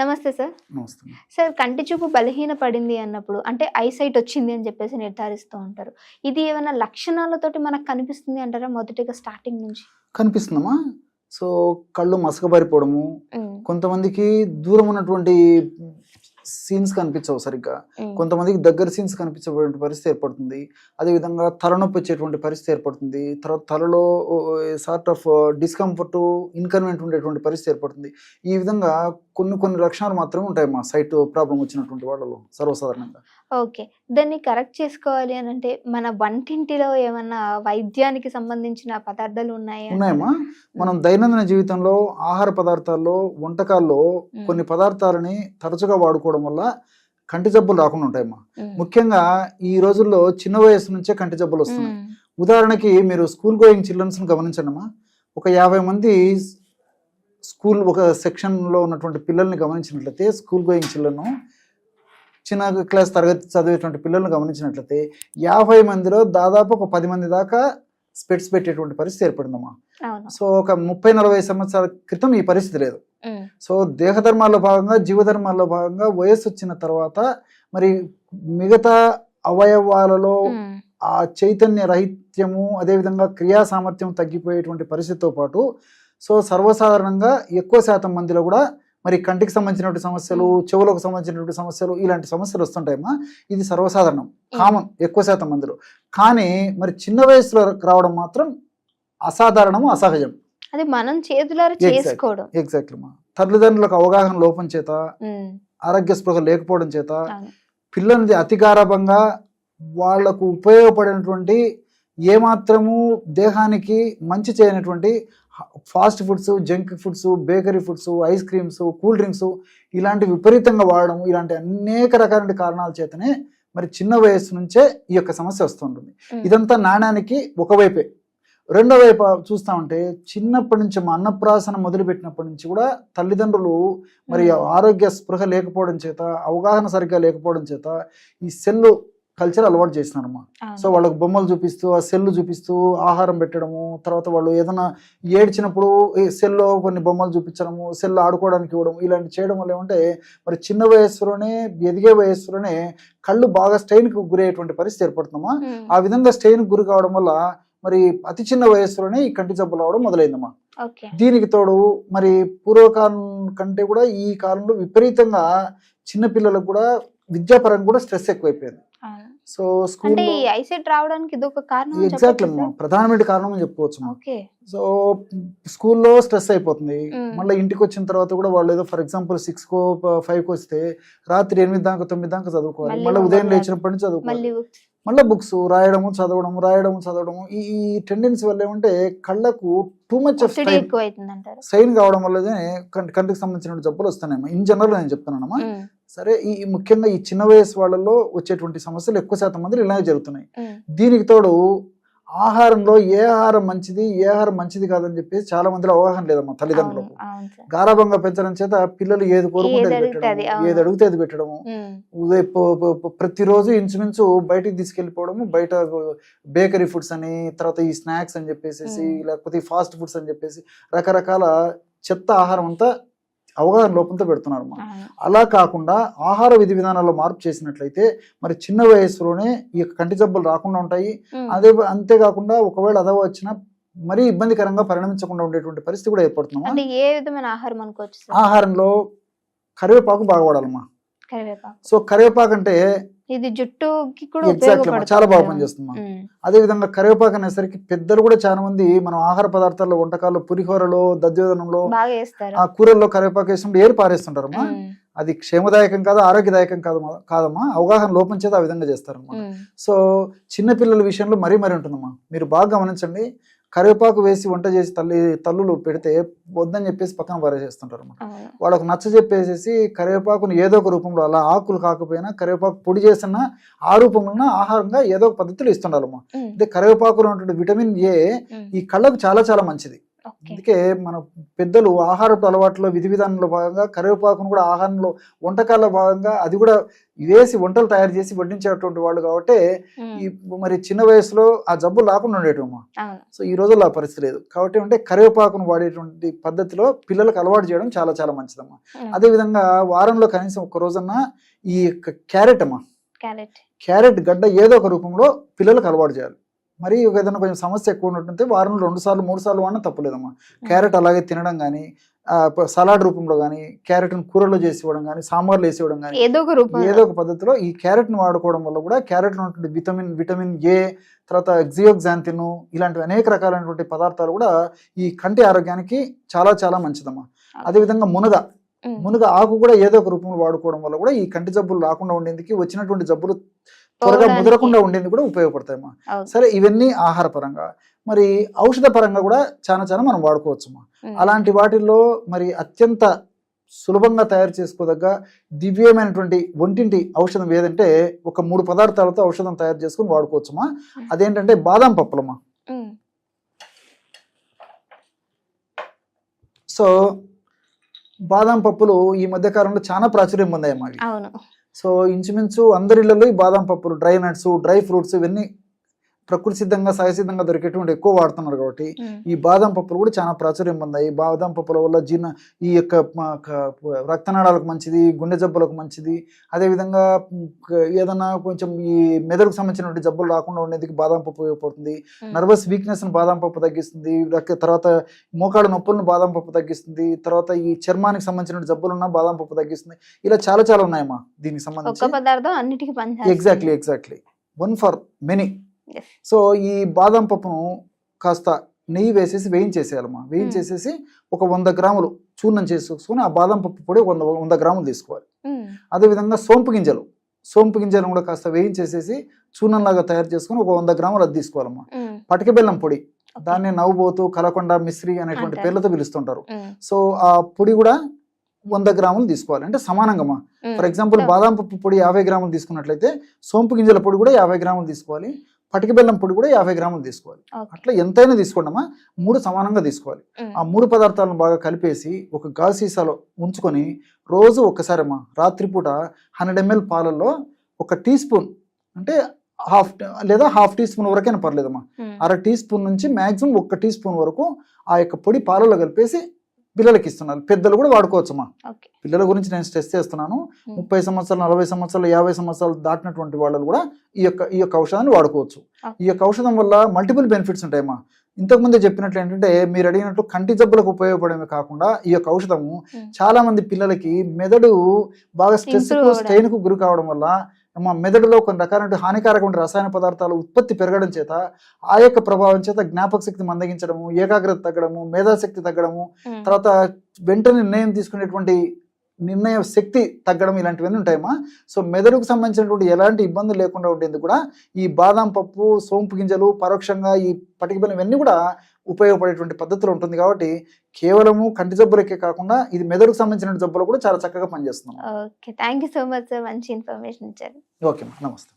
నమస్తే సార్. నమస్తే. సార్ కంటి చూపు బలహీనపడింది అన్నప్పుడు అంటే ఐసైట్ వచ్చింది అని చెప్పేసి నిర్ధారిస్తూ ఉంటారు. ఇది ఏమైనా లక్షణాలతోటి మనకు కనిపిస్తుంది అంటారా మొదటిగా స్టార్టింగ్ నుంచి? కనిపిస్తుందమ్మా. సో కళ్ళు మసకబారిపోవడము, కొంతమందికి దూరం ఉన్నటువంటి సీన్స్ కనిపించవు సరిగ్గా, కొంతమందికి దగ్గర సీన్స్ కనిపించేటువంటి పరిస్థితి ఏర్పడుతుంది. అదేవిధంగా తలనొప్పి వచ్చేటువంటి పరిస్థితి ఏర్పడుతుంది. తర్వాత తలలో సార్ట్ ఆఫ్ డిస్కంఫర్ట్, ఇన్కన్వీనియంట్ ఉండేటువంటి పరిస్థితి ఏర్పడుతుంది. ఈ విధంగా కొన్ని లక్షణాలు మాత్రమే ఉంటాయి మా సైట్ ప్రాబ్లం వచ్చినటువంటి వాళ్ళలో సర్వసాధారణంగా. ఓకే, దాన్ని కరెక్ట్ చేసుకోవాలి అని అంటే మన వంటింటిలో ఏమన్నా వైద్యానికి సంబంధించిన పదార్థాలు ఉన్నాయమ్మా. మనం దైనందిన జీవితంలో ఆహార పదార్థాల్లో, వంటకాల్లో కొన్ని పదార్థాలని తరచుగా వాడుకోవడం వల్ల కంటి జబ్బులు రాకుండా ఉంటాయమ్మా. ముఖ్యంగా ఈ రోజుల్లో చిన్న వయసు నుంచే కంటి జబ్బులు వస్తున్నాయి. ఉదాహరణకి మీరు స్కూల్ గోయింగ్ చిల్డ్రన్స్ గమనించండి అమ్మా. ఒక 50 మంది స్కూల్ ఒక సెక్షన్లో ఉన్నటువంటి పిల్లల్ని గమనించినట్లయితే, స్కూల్ గోయింగ్ చిల్డ్రన్ చిన్న క్లాస్ తరగతి చదివేటువంటి పిల్లల్ని గమనించినట్లయితే 50 మందిలో దాదాపు ఒక 10 మంది దాకా స్పెట్స్ పెట్టేటువంటి పరిస్థితి ఏర్పడిందమ్మా. సో ఒక 30-40 సంవత్సరాల క్రితం ఈ పరిస్థితి లేదు. సో దేహధర్మాల్లో భాగంగా, జీవధర్మాల్లో భాగంగా వయస్సు వచ్చిన తర్వాత మరి మిగతా అవయవాలలో ఆ చైతన్య రహిత్యము, అదేవిధంగా క్రియా సామర్థ్యం తగ్గిపోయేటువంటి పరిస్థితితో పాటు సో సర్వసాధారణంగా ఎక్కువ శాతం మందిలో కూడా మరి కంటికి సంబంధించినటువంటి సమస్యలు, చెవులకు సంబంధించినటువంటి సమస్యలు, ఇలాంటి సమస్యలు వస్తుంటాయమ్మా. ఇది సర్వసాధారణం, కామన్ ఎక్కువ శాతం మందిలో. కానీ మరి చిన్న వయసులో రావడం మాత్రం అసాధారణము, అసహజం. అది మనం చేతులారా చేసుకోవడం. ఎగ్జాక్ట్లీ మా తల్లిదండ్రులకు అవగాహన లోపం చేత, ఆరోగ్య స్పృహ లేకపోవడం చేత పిల్లల్ని అతి గారాభంగా వాళ్లకు ఉపయోగపడినటువంటి ఏమాత్రము దేహానికి మంచి చేయనటువంటి fast foods, junk foods, bakery foods, ice creams, cool drinks ఇలాంటి విపరీతంగా వాడడం, ఇలాంటి అనేక రకాల కారణాల చేతనే మరి చిన్న వయస్సు నుంచే ఈ యొక్క సమస్య వస్తుంటుంది. ఇదంతా నాణ్యానికి ఒకవైపే. రెండో వైపు చూస్తామంటే చిన్నప్పటి నుంచి మా అన్నప్రాసన మొదలుపెట్టినప్పటి నుంచి కూడా తల్లిదండ్రులు మరి ఆరోగ్య స్పృహ లేకపోవడం చేత, అవగాహన సరిగ్గా లేకపోవడం చేత ఈ సెల్ కల్చర్ అలవాటు చేసినారమ్మా. సో వాళ్ళకు బొమ్మలు చూపిస్తూ, ఆ సెల్ చూపిస్తూ ఆహారం పెట్టడము, తర్వాత వాళ్ళు ఏదైనా ఏడ్చినప్పుడు సెల్లో కొన్ని బొమ్మలు చూపించడము, సెల్ ఆడుకోవడానికి ఇవ్వడం, ఇలాంటి చేయడం వల్ల ఏమంటే మరి చిన్న వయస్సులోనే, ఎదిగే వయస్సులోనే కళ్ళు బాగా స్ట్రెయిన్కి గురయ్యేటువంటి పరిస్థితి ఏర్పడుతుందమ్మా. ఆ విధంగా స్ట్రెయిన్కి గురి కావడం వల్ల మరి అతి చిన్న వయస్సులోనే ఈ కంటి జబ్బులు రావడం మొదలైందమ్మా. దీనికి తోడు మరి పూర్వకాలం కంటే కూడా ఈ కాలంలో విపరీతంగా చిన్న పిల్లలకు కూడా విద్యాపరంగా కూడా స్ట్రెస్ ఎక్కువైపోయింది. సో స్కూల్ రావడానికి ఇదొక కారణం, ఎగ్జాక్ట్లీ ప్రధానమైన కారణం అని చెప్పుకోవచ్చు. సో స్కూల్లో స్ట్రెస్ అయిపోతుంది. మళ్ళీ ఇంటికి వచ్చిన తర్వాత కూడా వాళ్ళు ఏదో ఫర్ ఎగ్జాంపుల్ 6కో 5కో వస్తే రాత్రి 8 దాకా 9 దాకా చదువుకోవాలి. మళ్ళీ ఉదయం లేచినప్పటి నుంచి చదువుకోవాలి. మళ్ళీ బుక్స్ రాయడము, చదవడము ఈ టెండెన్సీ వల్ల ఏమంటే కళ్ళకు టూ మచ్ ఆఫ్ స్ట్రెయిన్ కావడం వల్లనే కంటికి సంబంధించిన జబ్బులు వస్తున్నాయమ్మా. ఇన్ జనరల్ నేను చెప్తున్నానమ్మా. సరే, ఈ ముఖ్యంగా ఈ చిన్న వయసు వాళ్ళలో వచ్చేటువంటి సమస్యలు ఎక్కువ శాతం మంది ఇలాగే జరుగుతున్నాయి. దీనికి తోడు ఆహారంలో ఏ ఆహారం మంచిది, ఏ ఆహారం మంచిది కాదని చెప్పేసి చాలా మందిలో అవగాహన లేదమ్మా. తల్లిదండ్రులకు గారాభంగా పెంచడం చేత పిల్లలు ఏది కోరుకుంటే పెట్టడము, ఏది అడిగితే అది పెట్టడము, ప్రతిరోజు ఇంచుమించు బయటికి తీసుకెళ్లిపోవడము, బయట బేకరీ ఫుడ్స్ అని, తర్వాత ఈ స్నాక్స్ అని చెప్పేసి, లేకపోతే ఈ ఫాస్ట్ ఫుడ్స్ అని చెప్పేసి రకరకాల చెత్త ఆహారం అంతా అవగాహన లోపంతో పెడుతున్నారు. అలా కాకుండా ఆహార విధి విధానాల్లో మార్పు చేసినట్లయితే మరి చిన్న వయసులోనే ఈ కంటి జబ్బులు రాకుండా ఉంటాయి. అంతేకాకుండా ఒకవేళ అదవ వచ్చినా మరీ ఇబ్బందికరంగా పరిణమించకుండా ఉండేటువంటి పరిస్థితి కూడా ఏర్పడుతున్నాం. ఏ విధమైన ఆహారం అనుకోవచ్చు? ఆహారంలో కరివేపాకు బాగా వాడాలమ్మా. సో కరివేపాకు అంటే ఇది జుట్టుకి కూడా ఎగ్జాక్ట్లీ చాలా బాగా పనిచేస్తుందమ్మా. అదే విధంగా కరివేపాకు అనేసరికి పెద్దలు కూడా చాలా మంది మనం ఆహార పదార్థాల్లో, వంటకాల్లో, పులిహోరలో, దద్యోదనంలో, ఆ కూరల్లో కరివేపాకు వేసినప్పుడు ఏరు పారేస్తుంటారమ్మా. అది క్షేమదాయకం కాదు, ఆరోగ్యదాయకం కాదమ్మా. అవగాహన లోపం చేత ఆ విధంగా చేస్తారమ్మా. సో చిన్నపిల్లల విషయంలో మరీ ఉంటుందమ్మా. మీరు బాగా గమనించండి. కరివేపాకు వేసి వంట చేసి తల్లులు పెడితే వద్దని చెప్పేసి పక్కన పారేసేస్తుంటారు అన్నమాట. వాళ్ళకు నచ్చ చెప్పేసేసి కరివేపాకుని ఏదో ఒక రూపంలో, అలా ఆకులు కాకపోయినా కరివేపాకు పొడి చేసిన ఆ రూపంలో ఆహారంగా ఏదో ఒక పద్ధతిలో ఇస్తుండాలమ్మా. అంటే కరివేపాకులో ఉన్నటువంటి విటమిన్ ఏ ఈ కళ్ళకు చాలా చాలా మంచిది. ఓకే. అందుకే మన పెద్దలు ఆహారపు అలవాట్లో విధి విధానంలో భాగంగా కరివేపాకును కూడా ఆహారంలో వంటకాల్లో భాగంగా అది కూడా వేసి వంటలు తయారు చేసి వడ్డించేటువంటి వాళ్ళు కాబట్టి ఈ మరి చిన్న వయసులో ఆ జబ్బు రాకుండా ఉండేటమ్మా. అవును. సో ఈ రోజుల్లో ఆ పరిస్థితి లేదు కాబట్టి అంటే కరివేపాకును వాడేటువంటి పద్ధతిలో పిల్లలకు అలవాటు చేయడం చాలా చాలా మంచిదమ్మా. అదేవిధంగా వారంలో కనీసం ఒక్క రోజన్నా ఈ క్యారెట్ అమ్మా, క్యారెట్ గడ్డ ఏదో ఒక రూపంలో పిల్లలకు అలవాటు చేయాలి. మరి ఏదైనా కొంచెం సమస్య ఎక్కువ ఉన్నట్టుంటే వారంలో 2 సార్లు 3 సార్లు వాడినా తప్పలేదమ్మా. క్యారెట్ అలాగే తినడం కానీ, సలాడ్ రూపంలో కానీ, క్యారెట్ను కూరలో చేసి ఇవ్వడం కానీ, సాంబార్లు వేసి ఇవ్వడం కానీ, ఏదో ఒక పద్ధతిలో ఈ క్యారెట్ను వాడుకోవడం వల్ల కూడా క్యారెట్లో ఉన్నటువంటి విటమిన్ ఏ, తర్వాత జియోగ్జాంతిన్ ఇలాంటివి అనేక రకాలైనటువంటి పదార్థాలు కూడా ఈ కంటి ఆరోగ్యానికి చాలా చాలా మంచిదమ్మా. అదేవిధంగా మునగ ఆకు కూడా ఏదో ఒక రూపంలో వాడుకోవడం వల్ల కూడా ఈ కంటి జబ్బులు రాకుండా ఉండేందుకు, వచ్చినటువంటి జబ్బులు త్వరగా ముదరకుండా ఉండేందుకు కూడా ఉపయోగపడతాయమ్మా. సరే, ఇవన్నీ ఆహార పరంగా. మరి ఔషధ పరంగా కూడా చాలా చాలా మనం వాడుకోవచ్చమ్మా. అలాంటి వాటిల్లో మరి అత్యంత సులభంగా తయారు చేసుకోదగ్గ దివ్యమైనటువంటి ఒంటింటి ఔషధం ఏదంటే ఒక 3 పదార్థాలతో ఔషధం తయారు చేసుకుని వాడుకోవచ్చమ్మా. అదేంటంటే బాదం పప్పులమ్మా. సో బాదం పప్పులు ఈ మధ్య కాలంలో చాలా ప్రాచుర్యం పొందాయమ్మా. సో ఇంచుమించు అందరిళ్లలో ఈ బాదం పప్పులు, డ్రై నట్స్, డ్రై ఫ్రూట్స్ ఇవన్నీ ప్రకృతి సిద్ధంగా సహజసిద్ధంగా దొరికేటువంటి ఎక్కువ వాడుతున్నారు కాబట్టి ఈ బాదం పప్పులు కూడా చాలా ప్రాచుర్యం పొందాయి. బాదం పప్పుల వల్ల ఈ యొక్క రక్తనాళాలకు మంచిది, గుండె జబ్బులకు మంచిది. అదేవిధంగా ఏదన్నా కొంచెం ఈ మెదడుకు సంబంధించినటువంటి జబ్బులు రాకుండా ఉండేందుకు బాదం పప్పు ఉపయోగపడుతుంది. నర్వస్ వీక్నెస్ ను బాదం పప్పు తగ్గిస్తుంది. తర్వాత మోకాళ్ళ నొప్పులను బాదం పప్పు తగ్గిస్తుంది. తర్వాత ఈ చర్మానికి సంబంధించిన జబ్బులున్న బాదం పప్పు తగ్గిస్తుంది. ఇలా చాలా చాలా ఉన్నాయమ్మా దీనికి సంబంధించి. Exactly one for many. So ఈ బాదం పప్పును కాస్త నెయ్యి వేసేసి వేయించేసేయాలమ్మా. వేయించేసేసి ఒక 100 గ్రాములు చూర్ణం చేసుకొని ఆ బాదం పప్పు పొడి 100 గ్రాములు తీసుకోవాలి. అదేవిధంగా సోంపు గింజలు కూడా కాస్త వేయించేసేసి చూర్ణంలాగా తయారు చేసుకుని ఒక 100 గ్రాములు అది తీసుకోవాలమ్మా. పటిక బెల్లం పొడి, దాన్ని నవ్వుబోతు, కలకొండ, మిశ్రి అనేటువంటి పేర్లతో పిలుస్తుంటారు. సో ఆ పొడి కూడా 100 గ్రాములు తీసుకోవాలి. అంటే సమానంగా. ఫర్ ఎగ్జాంపుల్ బాదం పప్పు పొడి 50 గ్రాములు తీసుకున్నట్లయితే సోంపు గింజల పొడి కూడా 50 గ్రాములు తీసుకోవాలి. పటిక బెల్లం పొడి కూడా 50 గ్రాములు తీసుకోవాలి. అట్లా ఎంతైనా తీసుకోండమ్మా. 3 సమానంగా తీసుకోవాలి. ఆ 3 పదార్థాలను బాగా కలిపేసి ఒక గాజు సీసాలో ఉంచుకొని రోజు ఒక్కసారమ్మా రాత్రిపూట 100 ml పాలల్లో 1 టీ స్పూన్, అంటే హాఫ్ టీ స్పూన్ వరకైనా పర్లేదమ్మా, 1/2 టీ స్పూన్ నుంచి మాక్సిమం 1 టీ స్పూన్ వరకు ఆ యొక్క పొడి పాలలో కలిపేసి పిల్లలకి ఇస్తున్నారు. పెద్దలు కూడా వాడుకోవచ్చమ్మా. పిల్లల గురించి నేను స్ట్రెస్ చేస్తున్నాను. 30 సంవత్సరాలు, 40 సంవత్సరాలు, 50 సంవత్సరాలు దాటినటువంటి వాళ్ళు కూడా ఈ యొక్క ఔషధాన్ని వాడుకోవచ్చు. ఈ యొక్క ఔషధం వల్ల మల్టిపుల్ బెనిఫిట్స్ ఉంటాయమ్మా. ఇంతకుముందే చెప్పినట్లు ఏంటంటే మీరు అడిగినట్లు కంటి జబ్బులకు ఉపయోగపడమే కాకుండా ఈ యొక్క ఔషధము చాలా మంది పిల్లలకి మెదడు బాగా స్ట్రెయిన్ కు గురి కావడం వల్ల మెదడులో కొన్ని రకాల హానికారకమైన రసాయన పదార్థాలు ఉత్పత్తి పెరగడం చేత ఆ యొక్క ప్రభావం చేత జ్ఞాపక శక్తి మందగించడము, ఏకాగ్రత తగ్గడము, మేధాశక్తి తగ్గడము, తర్వాత వెంటనే నిర్ణయం తీసుకునేటువంటి నిర్ణయ శక్తి తగ్గడం ఇలాంటివన్నీ ఉంటాయమ్మా. సో మెదడుకు సంబంధించినటువంటి ఎలాంటి ఇబ్బందులు లేకుండా ఉండేందుకు కూడా ఈ బాదం పప్పు, సోంపు గింజలు, పరోక్షంగా ఈ పటిక బెల్లం ఇవన్నీ కూడా ఉపయోగపడేటువంటి పద్ధతిలో ఉంటుంది. కాబట్టి కేవలము కంటి జబ్బులకే కాకుండా ఇది మెదడుకు సంబంధించిన జబ్బులు కూడా చాలా చక్కగా పనిచేస్తున్నాం. Okay, thank you so much sir, మంచి ఇన్ఫర్మేషన్ ఇచ్చారు. ఓకే, నమస్తే.